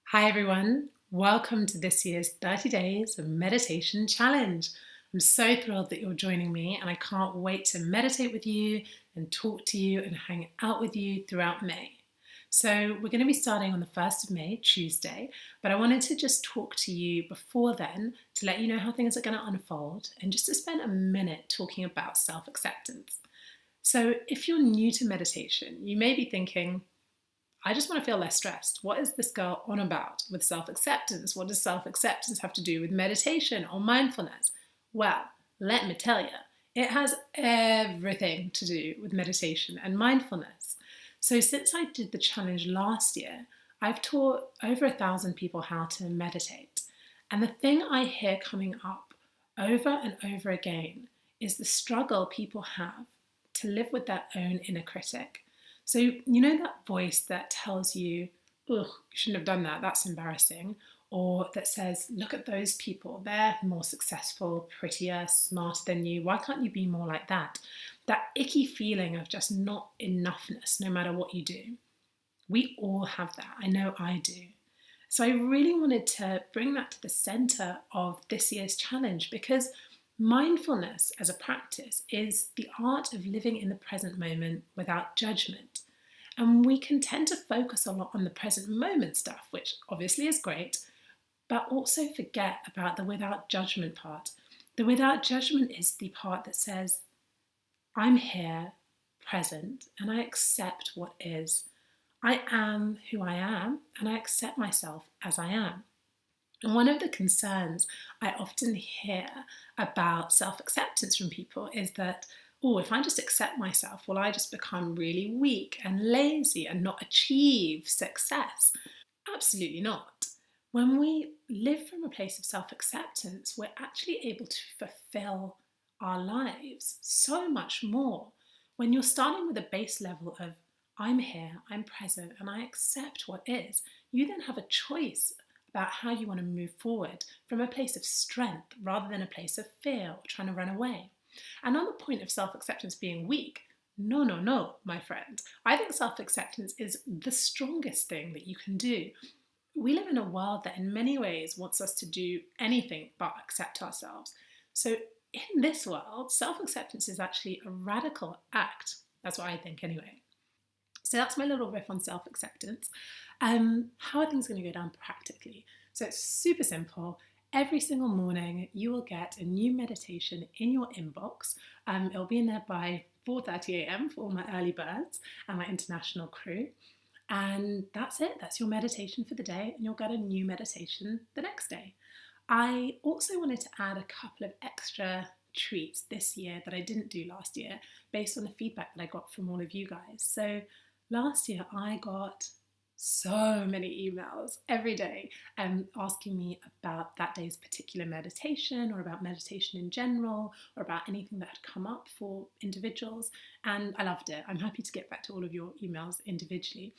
Hi everyone, welcome to this year's 30 Days of Meditation Challenge. I'm so thrilled that you're joining me and I can't wait to meditate with you and talk to you and hang out with you throughout May. So we're going to be starting on the 1st of May, Tuesday, but I wanted to just talk to you before then to let you know how things are going to unfold and just to spend a minute talking about self-acceptance. So if you're new to meditation, you may be thinking, I just want to feel less stressed. What is this girl on about with self acceptance? What does self acceptance have to do with meditation or mindfulness? Well, let me tell you, it has everything to do with meditation and mindfulness. So, since I did the challenge last year, I've taught over 1,000 people how to meditate. And the thing I hear coming up over and over again is the struggle people have to live with their own inner critic. So, you know that voice that tells you, ugh, you shouldn't have done that, that's embarrassing. Or that says, look at those people, they're more successful, prettier, smarter than you. Why can't you be more like that? That icky feeling of just not enoughness, no matter what you do. We all have that. I know I do. So I really wanted to bring that to the center of this year's challenge because mindfulness as a practice is the art of living in the present moment without judgment. And we can tend to focus a lot on the present moment stuff, which obviously is great, but also forget about the without judgment part. The without judgment is the part that says, I'm here, present, and I accept what is. I am who I am, and I accept myself as I am. And one of the concerns I often hear about self acceptance from people is that, oh, if I just accept myself, will I just become really weak and lazy and not achieve success? Absolutely not. When we live from a place of self acceptance, we're actually able to fulfill our lives so much more. When you're starting with a base level of, I'm here, I'm present, and I accept what is, you then have a choice about how you want to move forward from a place of strength rather than a place of fear or trying to run away. And on the point of self acceptance being weak, no, no, no, my friend. I think self acceptance is the strongest thing that you can do. We live in a world that, in many ways, wants us to do anything but accept ourselves. So, in this world, self acceptance is actually a radical act. That's what I think, anyway. So that's my little riff on self-acceptance. How are things going to go down practically? So it's super simple. Every single morning, you will get a new meditation in your inbox. It'll be in there by 4:30 a.m. for all my early birds and my international crew. And that's it. That's your meditation for the day, and you'll get a new meditation the next day. I also wanted to add a couple of extra treats this year that I didn't do last year based on the feedback that I got from all of you guys. So last year I got so many emails every day asking me about that day's particular meditation or about meditation in general or about anything that had come up for individuals, and I loved it. I'm happy to get back to all of your emails individually.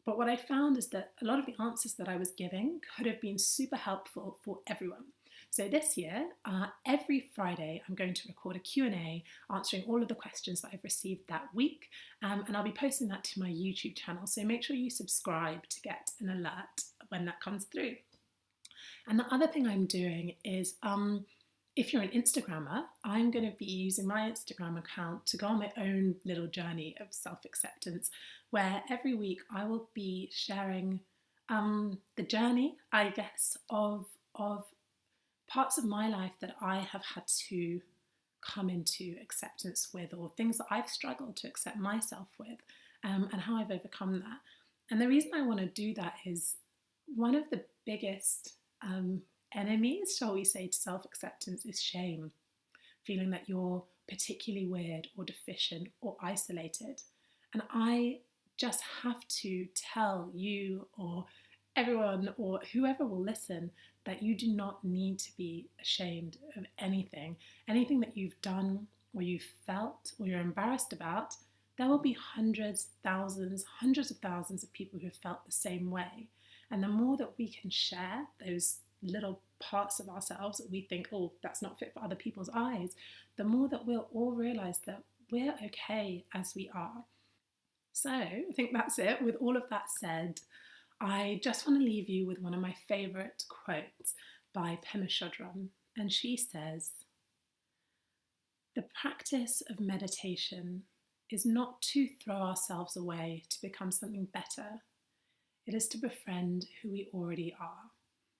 But what I found is that a lot of the answers that I was giving could have been super helpful for everyone. So this year, every Friday, I'm going to record a Q&A answering all of the questions that I've received that week, and I'll be posting that to my YouTube channel. So make sure you subscribe to get an alert when that comes through. And the other thing I'm doing is, if you're an Instagrammer, I'm going to be using my Instagram account to go on my own little journey of self-acceptance, where every week I will be sharing the journey, I guess, of parts of my life that I have had to come into acceptance with, or things that I've struggled to accept myself with, and how I've overcome that. And the reason I want to do that is one of the biggest enemies, shall we say, to self acceptance is shame. Feeling that you're particularly weird or deficient or isolated. And I just have to tell you or everyone or whoever will listen that you do not need to be ashamed of anything. Anything that you've done or you've felt or you're embarrassed about, there will be hundreds, thousands, hundreds of thousands of people who have felt the same way. And the more that we can share those little parts of ourselves that we think, oh, that's not fit for other people's eyes, the more that we'll all realize that we're okay as we are. So I think that's it. With all of that said, I just want to leave you with one of my favourite quotes by Pema Chodron, and she says, "The practice of meditation is not to throw ourselves away to become something better. It is to befriend who we already are."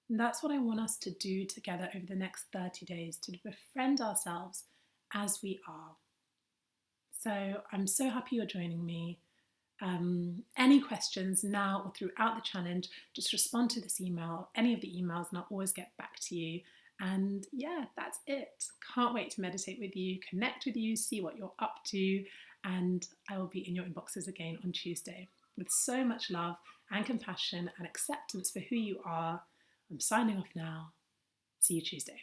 And that's what I want us to do together over the next 30 days, to befriend ourselves as we are. So I'm so happy you're joining me. Any questions now or throughout the challenge, just respond to this email, any of the emails, and I'll always get back to you. And yeah, that's it. Can't wait to meditate with you, connect with you, see what you're up to, and I will be in your inboxes again on Tuesday. With so much love and compassion and acceptance for who you are, I'm signing off now. See you Tuesday.